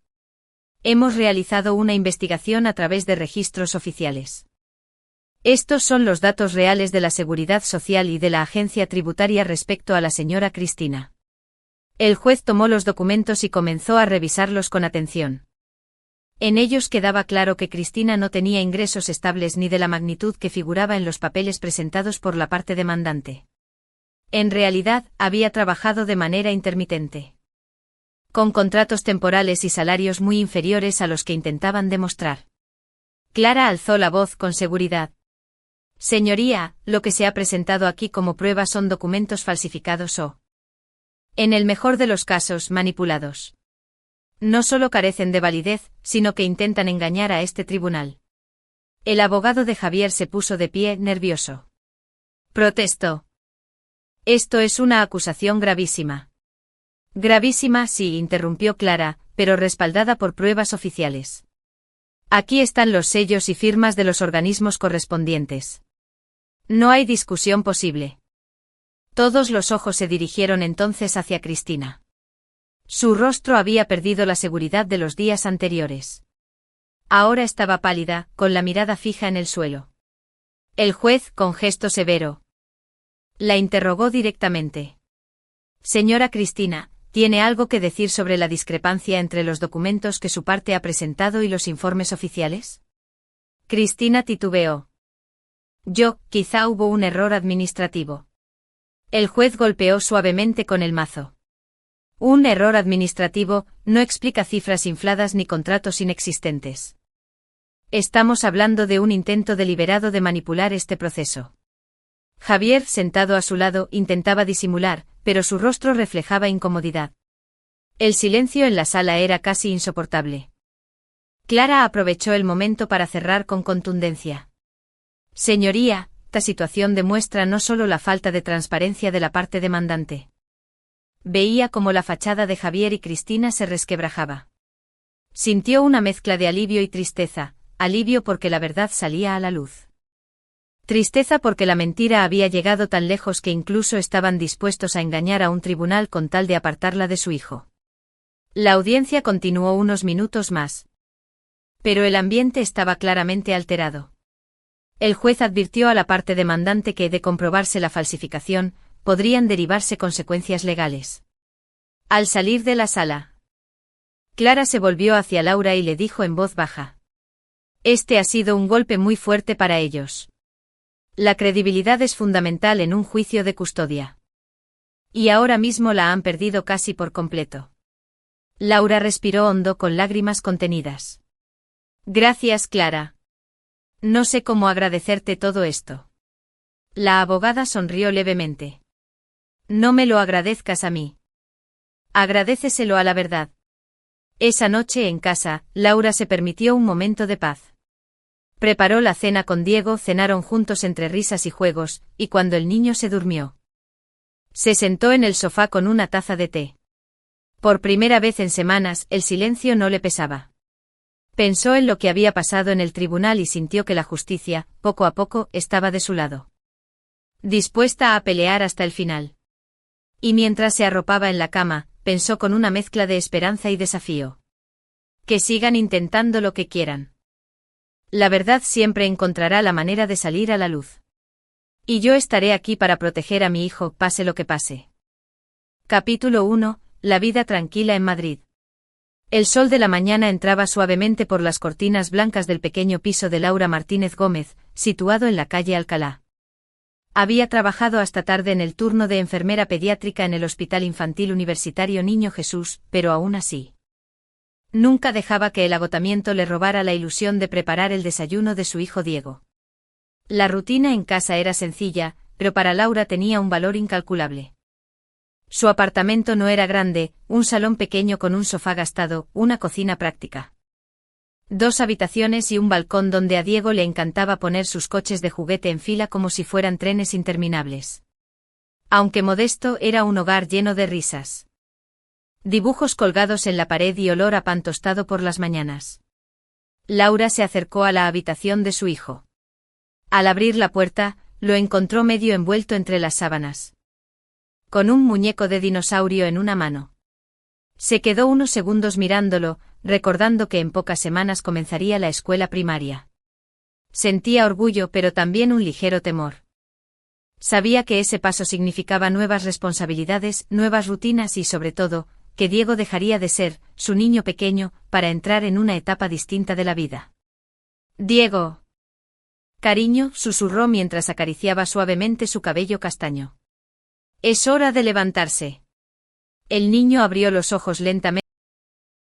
Speaker 1: Hemos realizado una investigación a través de registros oficiales. Estos son los datos reales de la Seguridad Social y de la Agencia Tributaria respecto a la señora Cristina. El juez tomó los documentos y comenzó a revisarlos con atención. En ellos quedaba claro que Cristina no tenía ingresos estables ni de la magnitud que figuraba en los papeles presentados por la parte demandante. En realidad, había trabajado de manera intermitente, con contratos temporales y salarios muy inferiores a los que intentaban demostrar. Clara alzó la voz con seguridad. Señoría, lo que se ha presentado aquí como prueba son documentos falsificados o, en el mejor de los casos, manipulados. No solo carecen de validez, sino que intentan engañar a este tribunal. El abogado de Javier se puso de pie, nervioso. Protestó. Esto es una acusación gravísima. Gravísima, sí, interrumpió Clara, pero respaldada por pruebas oficiales. Aquí están los sellos y firmas de los organismos correspondientes. No hay discusión posible. Todos los ojos se dirigieron entonces hacia Cristina. Su rostro había perdido la seguridad de los días anteriores. Ahora estaba pálida, con la mirada fija en el suelo. El juez, con gesto severo, la interrogó directamente. Señora Cristina, ¿tiene algo que decir sobre la discrepancia entre los documentos que su parte ha presentado y los informes oficiales? Cristina titubeó. Quizá hubo un error administrativo. El juez golpeó suavemente con el mazo. Un error administrativo no explica cifras infladas ni contratos inexistentes. Estamos hablando de un intento deliberado de manipular este proceso. Javier, sentado a su lado, intentaba disimular, pero su rostro reflejaba incomodidad. El silencio en la sala era casi insoportable. Clara aprovechó el momento para cerrar con contundencia. Señoría, esta situación demuestra no solo la falta de transparencia de la parte demandante. Veía cómo la fachada de Javier y Cristina se resquebrajaba. Sintió una mezcla de alivio y tristeza, alivio porque la verdad salía a la luz. Tristeza porque la mentira había llegado tan lejos que incluso estaban dispuestos a engañar a un tribunal con tal de apartarla de su hijo. La audiencia continuó unos minutos más. Pero el ambiente estaba claramente alterado. El juez advirtió a la parte demandante que, de comprobarse la falsificación, podrían derivarse consecuencias legales. Al salir de la sala, Clara se volvió hacia Laura y le dijo en voz baja: «Este ha sido un golpe muy fuerte para ellos. La credibilidad es fundamental en un juicio de custodia. Y ahora mismo la han perdido casi por completo». Laura respiró hondo con lágrimas contenidas. «Gracias, Clara. No sé cómo agradecerte todo esto». La abogada sonrió levemente. «No me lo agradezcas a mí. Agradéceselo a la verdad». Esa noche en casa, Laura se permitió un momento de paz. Preparó la cena con Diego, cenaron juntos entre risas y juegos, y cuando el niño se durmió, se sentó en el sofá con una taza de té. Por primera vez en semanas, el silencio no le pesaba. Pensó en lo que había pasado en el tribunal y sintió que la justicia, poco a poco, estaba de su lado, dispuesta a pelear hasta el final. Y mientras se arropaba en la cama, pensó con una mezcla de esperanza y desafío: que sigan intentando lo que quieran. La verdad siempre encontrará la manera de salir a la luz. Y yo estaré aquí para proteger a mi hijo, pase lo que pase. Capítulo 1. La vida tranquila en Madrid. El sol de la mañana entraba suavemente por las cortinas blancas del pequeño piso de Laura Martínez Gómez, situado en la calle Alcalá. Había trabajado hasta tarde en el turno de enfermera pediátrica en el Hospital Infantil Universitario Niño Jesús, pero aún así, nunca dejaba que el agotamiento le robara la ilusión de preparar el desayuno de su hijo Diego. La rutina en casa era sencilla, pero para Laura tenía un valor incalculable. Su apartamento no era grande, un salón pequeño con un sofá gastado, una cocina práctica, 2 habitaciones y un balcón donde a Diego le encantaba poner sus coches de juguete en fila como si fueran trenes interminables. Aunque modesto, era un hogar lleno de risas, dibujos colgados en la pared y olor a pan tostado por las mañanas. Laura se acercó a la habitación de su hijo. Al abrir la puerta, lo encontró medio envuelto entre las sábanas, con un muñeco de dinosaurio en una mano. Se quedó unos segundos mirándolo, recordando que en pocas semanas comenzaría la escuela primaria. Sentía orgullo pero también un ligero temor. Sabía que ese paso significaba nuevas responsabilidades, nuevas rutinas y sobre todo, que Diego dejaría de ser su niño pequeño para entrar en una etapa distinta de la vida. «Diego. Cariño», susurró mientras acariciaba suavemente su cabello castaño. «Es hora de levantarse». El niño abrió los ojos lentamente.